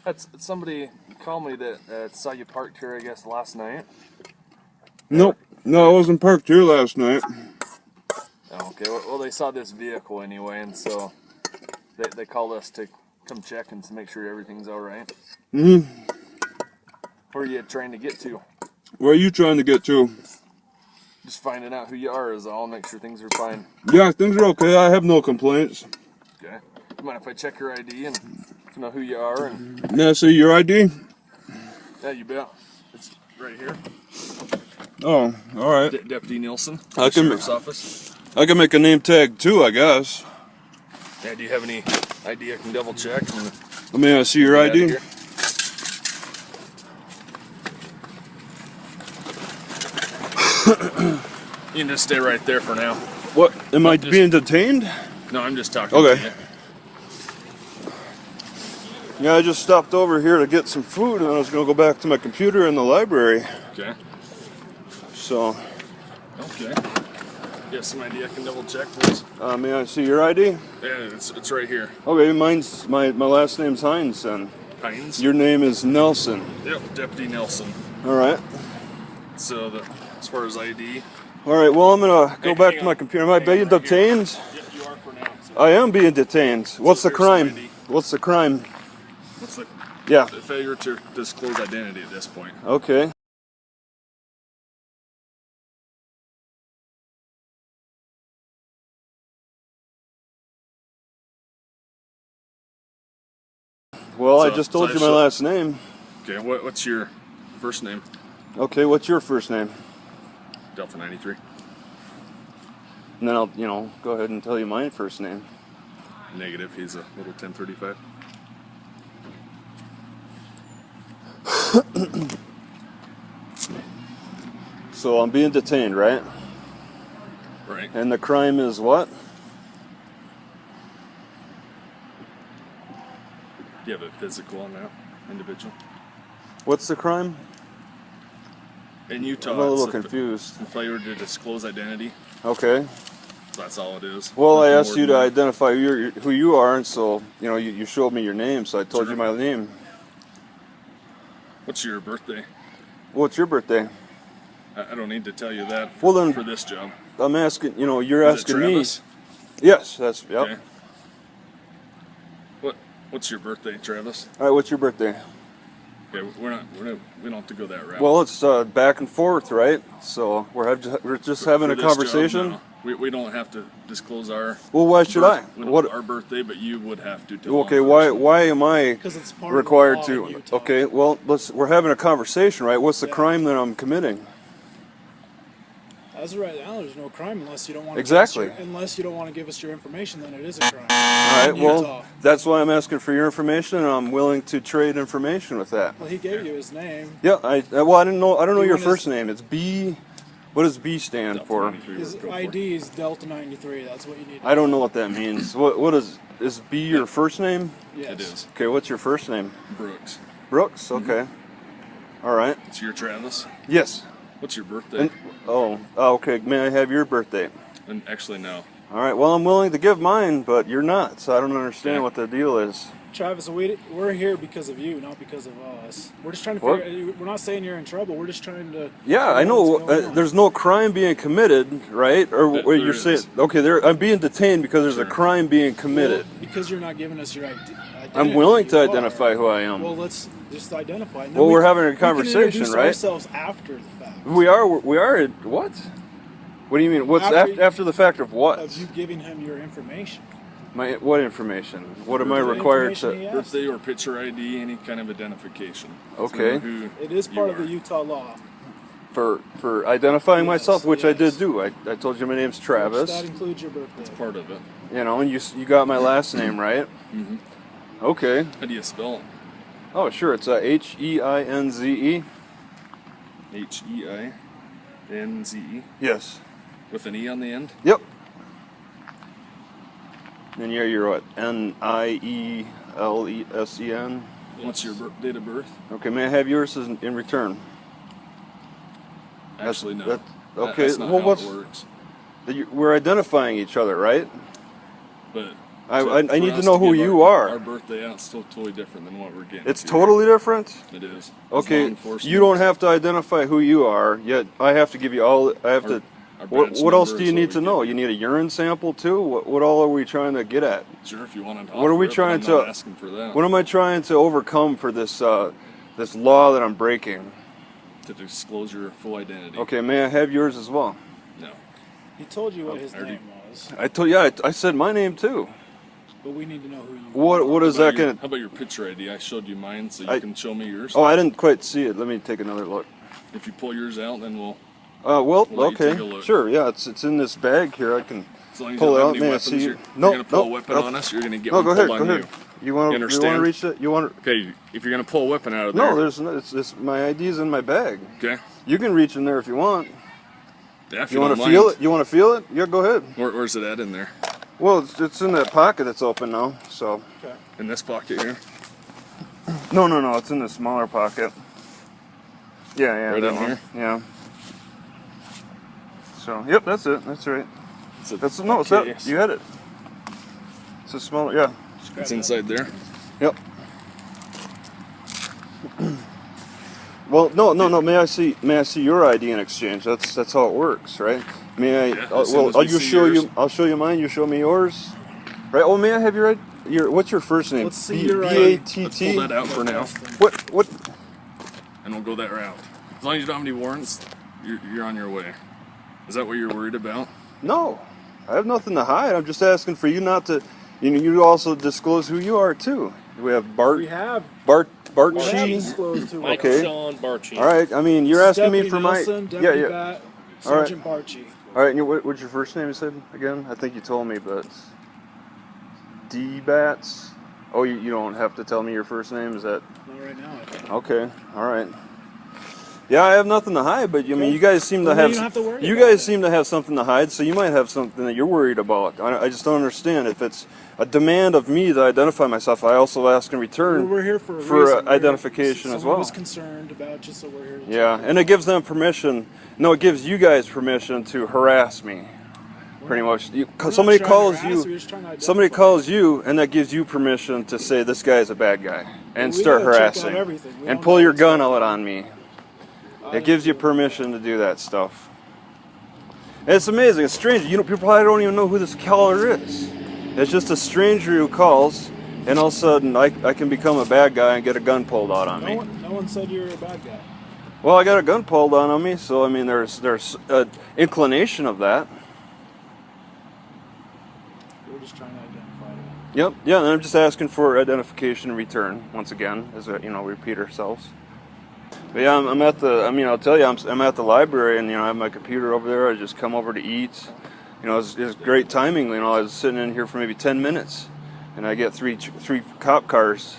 That's somebody called me that saw you parked here, I guess, last night. Nope. No, I wasn't parked here last night. Oh, okay. Well, they saw this vehicle anyway, and so they called us to come check and to make sure everything's all right. Mm-hmm. Where are you trying to get to? Where are you trying to get to? Just finding out who you are is all. Make sure things are fine. Yeah, things are okay. I have no complaints. Okay. You mind if I check your ID and to know who you are? And May I see your ID? yeah, you bet. It's right here. Oh, all right. Deputy Nielsen, Sheriff's Office. I can make a name tag too, I guess. Yeah, do you have any ID I can double check? May I see your ID? You can just stay right there for now. What? Am I being detained? No, I'm just talking to you. you. Yeah, I just stopped over here to get some food and I was going to go back to my computer in the library. Okay. So. Okay. You have some ID I can double check, please? May I see your ID? Yeah, it's right here. Okay, mine's, my last name's Heinze then. Heinze? Your name is Nelson. Yep, Deputy Nelson. Alright. So, as far as ID. Alright, well, I'm going to go back to my computer. Am I being detained? Yep, you are for now. So I am being detained. What's the crime? What's the crime? What's the Yeah. failure to disclose identity at this point? Okay. Well, I just told you my last name. Okay, what's your first name? Okay, what's your first name? Delta 93. And then I'll, go ahead and tell you my first name. Negative, he's a little 1035. So I'm being detained, right? Right. And the crime is what? Do you have a physical on that individual? What's the crime? In Utah, I'm a little confused. Failure to disclose identity. Okay. That's all it is. Well, I asked you to identify who you are, and so, you showed me your name, so I told you my name. What's your birthday? What's your birthday? I don't need to tell you that for this job. I'm asking, you're asking me. Travis? Yes, that's, yep. Okay. What's your birthday, Travis? All right, what's your birthday? Okay, we don't have to go that route. Well, it's back and forth, right? So we're just having a conversation. Job, no. We don't have to disclose our. Well, why should I? Our birthday, but you would have to. Okay, why am I required to? Utah. Okay, well, we're having a conversation, right? What's the crime that I'm committing? As of right now, there's no crime unless you don't want to. Exactly. Unless you don't want to give us your information, then it is a crime. All right. Well, that's why I'm asking for your information, and I'm willing to trade information with that. Well, he gave you his name. Yeah. I don't know your first name. It's B. What does B stand for? His ID is Delta 93. That's what you need. I don't know what that means. What is B your first name? Yes. It is. Okay. What's your first name? Brooks. Brooks. Okay. All right. It's your Travis. Yes. What's your birthday? Okay. May I have your birthday? And actually, no. All right. Well, I'm willing to give mine, but you're not, so I don't understand what the deal is. Travis, we're here because of you, not because of us. We're just trying to figure. We're not saying you're in trouble. We're just trying to. Yeah, I know. There's no crime being committed, right? Or you're saying, okay, I'm being detained because there's a crime being committed. Well, because you're not giving us your identity. I'm willing to identify who I am. Well, let's just identify. Well, we're having a conversation, we can right? ourselves after the fact. We are. What? What do you mean? What's after the fact of what? Of you giving him your information. What information? What am I required to? Birthday or picture ID, any kind of identification. Okay. It is part of the Utah law. For identifying myself, which I did do. I told you my name's Travis. That includes your birthday. It's part of it. And you got my last name, right? Mm-hmm. Okay. How do you spell it? Oh, sure. It's Heinze. Heinze. Yes. With an E on the end? Yep. And you're what? Nielesen? What's your date of birth? Okay, may I have yours in return? Actually, no. Okay, that's not how it works. We're identifying each other, right? But I need to us know who give you our are. birthday out, it's still totally different than what we're getting. It's here. totally different? It is. As law Okay, enforcement, you don't have to identify who you are, yet I have to give you all, I have to, our what badge else number do is you what need we to give know? you. You need a urine sample too? What all are we trying to get at? Sure, if you want to. What are we trying I'm to, not asking for that. what am I trying to overcome for this, this law that I'm breaking? To disclose your full identity. Okay, may I have yours as well? No. He told you what his already- name was, I told, yeah, I said my name too. but we need to know who you What is that gonna? How about your picture ID? I showed you mine, so you I- can show me yours. Oh, I didn't quite see it. Let me take another look. If you pull yours out, then we'll. Well, We'll let you take a okay, look. sure, yeah, it's in this bag here. I can As long as pull you it don't out. have any May I weapons, see you? you're No, gonna pull a no, weapon no. on us. You're gonna get No, one go ahead, pulled go on ahead. You want to understand? reach it? You want? Okay, if you're gonna pull a weapon out of there. No, there's no. It's my ID's in my bag. Okay. You can reach in there if you want. Yeah, if You want to don't feel mind. it? You want to feel it? Yeah, go ahead. Where's it at in there? Well, it's in that pocket that's open now. So. Okay. In this pocket here. No, it's in the smaller pocket. Yeah, Right that in one. here? Yeah. So, yep, that's it. That's right. It's That's no, it's that. case. You had it. It's a smaller. Yeah. It's inside there. Yep. Well, no. May I see your ID in exchange? That's how it works, right? May I? Yeah, as soon Well, as we I'll see show yours. you. I'll show you mine. You show me yours. Right? Oh, may I have your what's your first name? Let's see your Let's B-A-T-T. pull that out for now, What? and we'll go that route. As long as you don't have any warrants, you're on your way. Is that what you're worried about? No, I have nothing to hide. I'm just asking for you not to. You also disclose who you are too. We have Bart. We have Barchi. disclosed who. Michael Okay. Sean Barchi. All right. I mean, you're asking me Deputy for Nelson, my. Deputy Yeah. Bat, All right. Sergeant Barchi. All right. And what's your first name? You said again? I think you told me, but D-Bats. Oh, you don't have to tell me your first name. Is that Not right now. I think. okay? All right. Yeah, I have nothing to hide, but I mean, Okay. you guys seem to Well, then have. you don't have to worry You about guys it. seem to have something to hide, so you might have something that you're worried about. I just don't understand. If it's a demand of me to identify myself, I also ask in return. We're here for a for, reason. identification as Someone well. was concerned about you, so we're here. To Yeah, and it gives them permission. No, it gives you guys permission to harass me. Pretty much. Somebody calls you. Somebody calls you, and that gives you permission to say this guy is a bad guy and We start gotta check out harassing everything. We and don't pull know your what's gun going out on. on me. It gives you permission to do that stuff. And it's amazing. It's strange. People probably don't even know who this caller is. It's just a stranger who calls, and all of a sudden I can become a bad guy and get a gun pulled out on me. No one said you're a bad guy. Well, I got a gun pulled on me, so I mean, there's an inclination of that. We're just trying to identify it. Yep. Yeah, and I'm just asking for identification in return once again, as repeat ourselves. But yeah, I'm at the. I mean, I'll tell you, I'm at the library, and I have my computer over there. I just come over to eat. It's great timing. I was sitting in here for maybe 10 minutes, and I get three cop cars.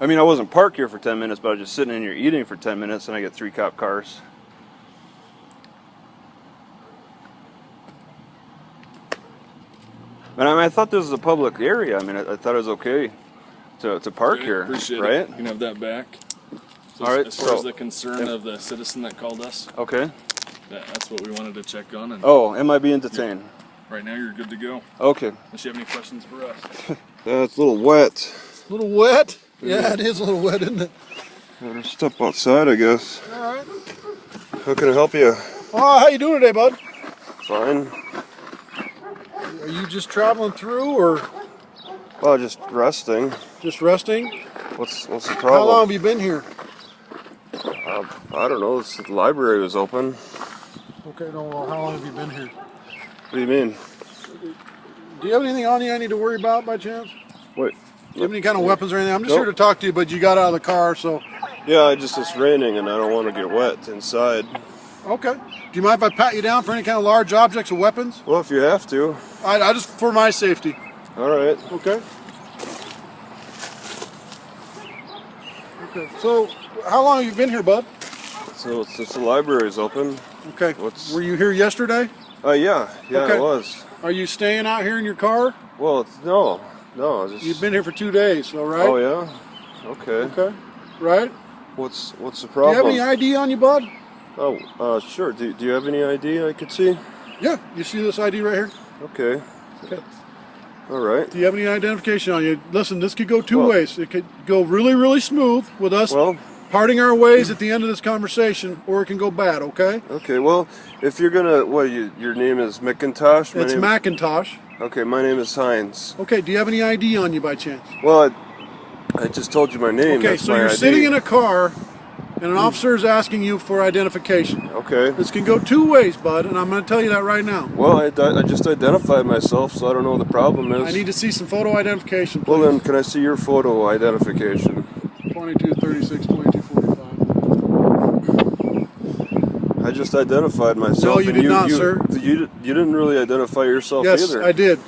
I mean, I wasn't parked here for 10 minutes, but I was just sitting in here eating for 10 minutes, and I get 3 cop cars. And I thought this was a public area. I mean, I thought it was okay to park Okay, here, appreciate right? it. You can have that back. So All right, as far so- as the concern of the citizen that called us, Okay. that's what we wanted to check on. And Oh, am I being detained? right now, you're good to go. Okay. Unless you have any questions for us. It's a little wet. A little wet? Yeah, it is a little wet, isn't it? Better step outside, I guess. All right. How can I help you? Oh, how you doing today, bud? Fine. Are you just traveling through or Well, just resting. just resting? What's the How long problem? have you been here? I don't know. The library was open. Okay, no, well, how long have you been here? What do you mean? Do you have anything on you I need to worry about by chance? Wait. Do you have any kind of weapons or anything? I'm just Nope. here to talk to you, but you got out of the car, so. Yeah, it's raining and I don't want to get wet inside. Okay. Do you mind if I pat you down for any kind of large objects or weapons? Well, if you have to. I just for my safety. All right. Okay. Okay. So, how long have you been here, bud? So it's the library's open. Okay. What's- Were you here yesterday? Yeah, Okay. it was. Are you staying out here in your car? Well, no. Just. You've been here for 2 days, all right? Oh yeah. Okay. Okay. Right? What's the Do you problem? have any ID on you, bud? Oh, sure. Do you have any ID I could see? Yeah. You see this ID right here? Okay. Okay. All right. Do you have any identification on you? Listen, this could go two ways. It could go really, really smooth with us parting our ways at the end of this conversation, or it can go bad, okay? Okay, well, if you're gonna, your name is McIntosh? It's Macintosh. Okay, my name is Heinze. Okay, do you have any ID on you by chance? Well, I just told you my name. Okay, That's so my you're ID. sitting in a car, and an officer is asking you for identification. Okay. This can go two ways, bud, and I'm going to tell you that right now. Well, I just identified myself, so I don't know what the problem is. I need to see some photo identification, please. Well, then, can I see your photo identification? 22, 36, 22, 45. I just identified myself. No, you did not, sir. You didn't really identify yourself either. Yes, I did.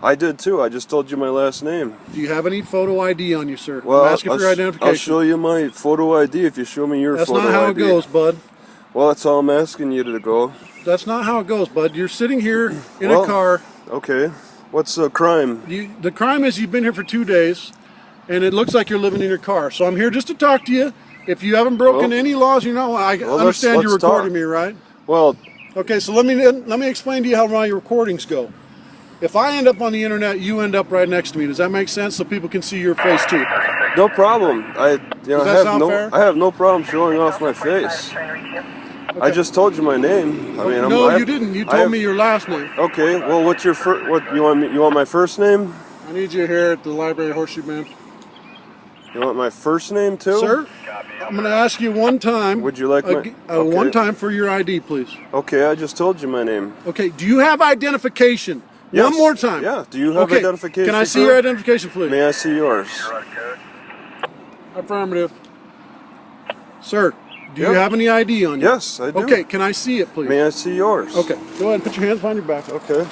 I did too. I just told you my last name. Do you have any photo ID on you, sir? Well, I'm asking for your identification. I'll show you my photo ID if you show me your photo ID. That's not how it goes, bud. Well, that's all I'm asking you to go. That's not how it goes, bud. You're sitting here in a car. Okay. What's the crime? The crime is you've been here for 2 days, and it looks like you're living in your car. So I'm here just to talk to you. If you haven't broken any laws, I understand you're recording me, right? Well, okay. So let me explain to you how my recordings go. If I end up on the internet, you end up right next to me. Does that make sense? So people can see your face too. No problem. I have no problem showing off my face. Okay. I just told you my name. I mean, no, you didn't. You told me your last name. Okay. Well, what's your first? What you want? You want my first name? I need you here at the library, Horseshoe Man. You want my first name too? Sir, I'm going to ask you one time. Would you like one time for your ID, please? Okay, I just told you my name. Okay, do you have identification? Yes. One more time. Yeah, do you have identification? Can I see your identification, please? May I see yours? Affirmative. Sir, do you have any ID on you? Yes, I do. Okay, can I see it, please? May I see yours? Okay, go ahead and put your hands behind your back. Okay.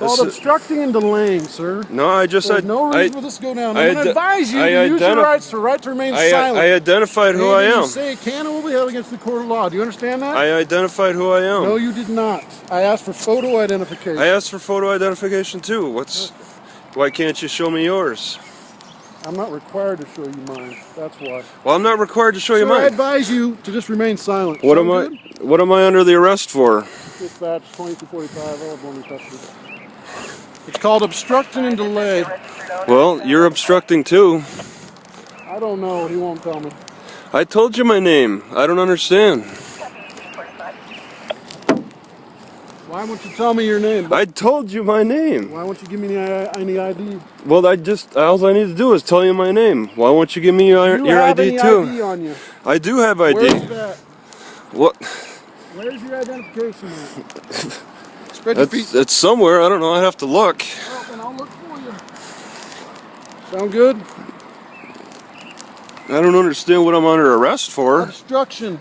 It's called obstructing and delaying, sir. No, There's no reason for this to go down. I'm going to advise you to use your right to remain silent. I identified who I am. You say it can and will be held against the court of law. Do you understand that? I identified who I am. No, you did not. I asked for photo identification. I asked for photo identification too. Why can't you show me yours? I'm not required to show you mine. That's why. Well, I'm not required to show you mine. I advise you to just remain silent. What am I under the arrest for? Dispatch 2245. I'll have one touch you. It's called obstructing and delay. Well, you're obstructing too. I don't know. He won't tell me. I told you my name. I don't understand. Why won't you tell me your name? I told you my name. Why won't you give me any ID? Well, all I need to do is tell you my name. Why won't you give me your ID too? ID on you? I do have ID. Where's that? What? Where's your identification? Spread your feet. It's somewhere. I don't know. I have to look. Well, then I'll look for you. Sound good? I don't understand what I'm under arrest for. Obstruction.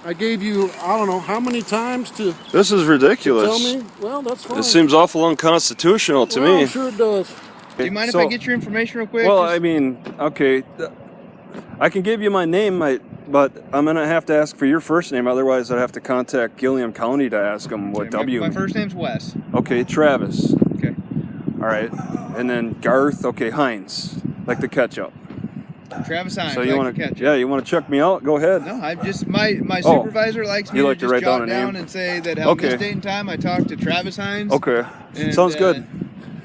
I gave you, I don't know, how many times to... This is ridiculous. To tell me? Well, that's fine. It seems awful unconstitutional to me. I'm sure it does. Do you mind if I get your information real quick? Well, I mean, okay, I can give you my name, but I'm going to have to ask for your first name. Otherwise, I'd have to contact Gilliam County to ask them what W... My first name's Wes. Okay, Travis. Okay. All right. And then Garth, okay, Heinze, like the ketchup. Travis Heinze. So you want to, you want to check me out? Go ahead. No, I just my supervisor likes me you like to to write just jot down down and say that on this date and time I talked to Travis Heinze. Okay. And, sounds good.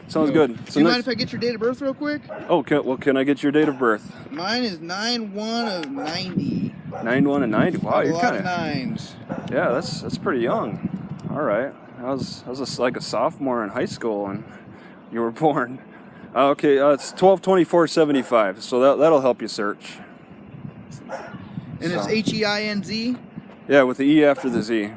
Sounds good. So do you mind if I get your date of birth real quick? Okay. Well, can I get your date of birth? Mine is 9/1 of 90. 9/1 of 90. Wow, you're kind of nines. Yeah, that's pretty young. All right. I was like a sophomore in high school when you were born. Okay, it's 12/24/75. So that'll help you search. And it's Heinze? Yeah, with the E after the Z.